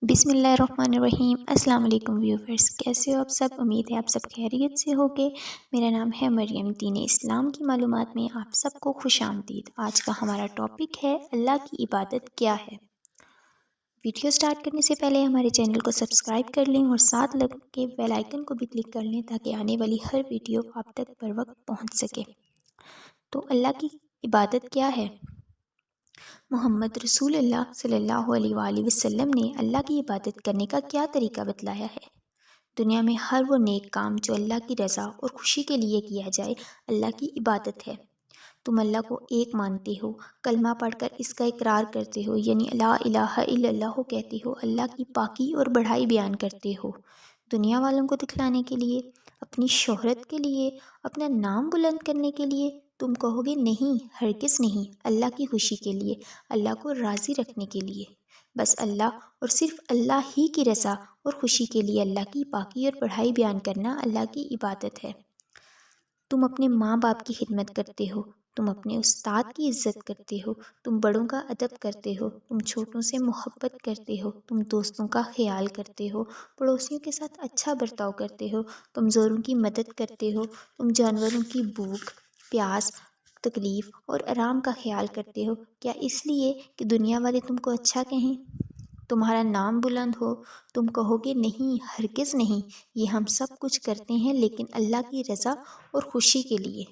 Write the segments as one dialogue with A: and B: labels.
A: بسم اللہ الرحمن الرحیم۔ السلام علیکم ویورز، کیسے ہو آپ سب؟ امید ہے آپ سب خیریت سے ہوگے۔ میرا نام ہے مریم، دین اسلام کی معلومات میں آپ سب کو خوش آمدید۔ آج کا ہمارا ٹاپک ہے اللہ کی عبادت کیا ہے۔ ویڈیو سٹارٹ کرنے سے پہلے ہمارے چینل کو سبسکرائب کر لیں اور ساتھ لگ کے بیل آئیکن کو بھی کلک کر لیں تاکہ آنے والی ہر ویڈیو آپ تک پر وقت پہنچ سکے۔ تو اللہ کی عبادت کیا ہے؟ محمد رسول اللہ صلی اللہ علیہ وآلہ وسلم نے اللہ کی عبادت کرنے کا کیا طریقہ بتلایا ہے؟ دنیا میں ہر وہ نیک کام جو اللہ کی رضا اور خوشی کے لیے کیا جائے، اللہ کی عبادت ہے۔ تم اللہ کو ایک مانتے ہو، کلمہ پڑھ کر اس کا اقرار کرتے ہو، یعنی لا الہ الا اللہ کہتے ہو، اللہ کی پاکی اور بڑائی بیان کرتے ہو۔ دنیا والوں کو دکھلانے کے لیے، اپنی شہرت کے لیے، اپنا نام بلند کرنے کے لیے تم کہو گے نہیں، ہرگز نہیں، اللہ کی خوشی کے لیے، اللہ کو راضی رکھنے کے لیے۔ بس اللہ اور صرف اللہ ہی کی رضا اور خوشی کے لیے اللہ کی پاکی اور بڑائی بیان کرنا اللہ کی عبادت ہے۔ تم اپنے ماں باپ کی خدمت کرتے ہو، تم اپنے استاد کی عزت کرتے ہو، تم بڑوں کا ادب کرتے ہو، تم چھوٹوں سے محبت کرتے ہو، تم دوستوں کا خیال کرتے ہو، پڑوسیوں کے ساتھ اچھا برتاؤ کرتے ہو، کمزوروں کی مدد کرتے ہو، تم جانوروں کی بھوک، پیاس، تکلیف اور آرام کا خیال کرتے ہو۔ کیا اس لیے کہ دنیا والے تم کو اچھا کہیں، تمہارا نام بلند ہو؟ تم کہو گے نہیں، ہرگز نہیں، یہ ہم سب کچھ کرتے ہیں لیکن اللہ کی رضا اور خوشی کے لیے۔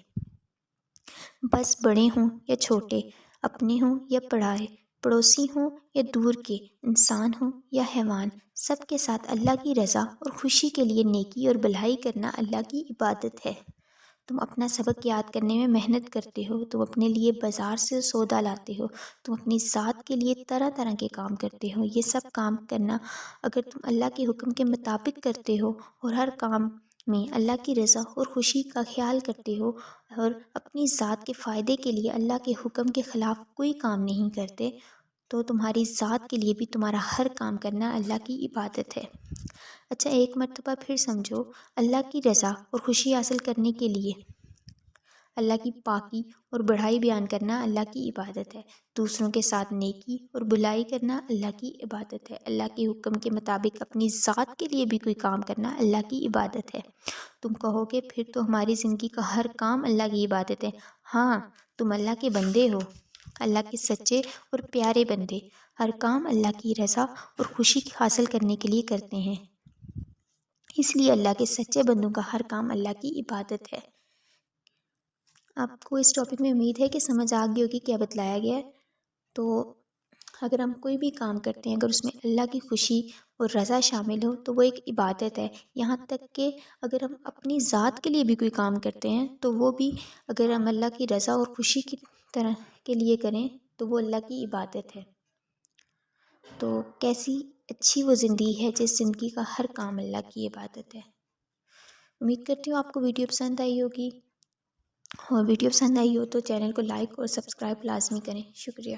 A: بس بڑے ہوں یا چھوٹے، اپنے ہوں یا پرائے، پڑوسی ہوں یا دور کے، انسان ہوں یا حیوان، سب کے ساتھ اللہ کی رضا اور خوشی کے لیے نیکی اور بھلائی کرنا اللہ کی عبادت ہے۔ تم اپنا سبق یاد کرنے میں محنت کرتے ہو، تم اپنے لیے بازار سے سودا لاتے ہو، تم اپنی ذات کے لیے طرح طرح کے کام کرتے ہو۔ یہ سب کام کرنا اگر تم اللہ کے حکم کے مطابق کرتے ہو اور ہر کام میں اللہ کی رضا اور خوشی کا خیال کرتے ہو اور اپنی ذات کے فائدے کے لیے اللہ کے حکم کے خلاف کوئی کام نہیں کرتے، تو تمہاری ذات کے لیے بھی تمہارا ہر کام کرنا اللہ کی عبادت ہے۔ اچھا، ایک مرتبہ پھر سمجھو، اللہ کی رضا اور خوشی حاصل کرنے کے لیے اللہ کی پاکی اور بڑائی بیان کرنا اللہ کی عبادت ہے۔ دوسروں کے ساتھ نیکی اور بھلائی کرنا اللہ کی عبادت ہے۔ اللہ کے حکم کے مطابق اپنی ذات کے لیے بھی کوئی کام کرنا اللہ کی عبادت ہے۔ تم کہو گے پھر تو ہماری زندگی کا ہر کام اللہ کی عبادت ہے۔ ہاں، تم اللہ کے بندے ہو، اللہ کے سچے اور پیارے بندے۔ ہر کام اللہ کی رضا اور خوشی حاصل کرنے کے لیے کرتے ہیں، اس لیے اللہ کے سچے بندوں کا ہر کام اللہ کی عبادت ہے۔ آپ کو اس ٹاپک میں امید ہے کہ سمجھ آ گئی ہوگی کیا بتلایا گیا ہے۔ تو اگر ہم کوئی بھی کام کرتے ہیں، اگر اس میں اللہ کی خوشی اور رضا شامل ہو تو وہ ایک عبادت ہے۔ یہاں تک کہ اگر ہم اپنی ذات کے لیے بھی کوئی کام کرتے ہیں تو وہ بھی اگر ہم اللہ کی رضا اور خوشی کی طرح کے لیے کریں تو وہ اللہ کی عبادت ہے۔ تو کیسی اچھی وہ زندگی ہے جس زندگی کا ہر کام اللہ کی عبادت ہے۔ امید کرتی ہوں آپ کو ویڈیو پسند آئی ہوگی، اور ویڈیو پسند آئی ہو تو چینل کو لائک اور سبسکرائب لازمی کریں۔ شکریہ۔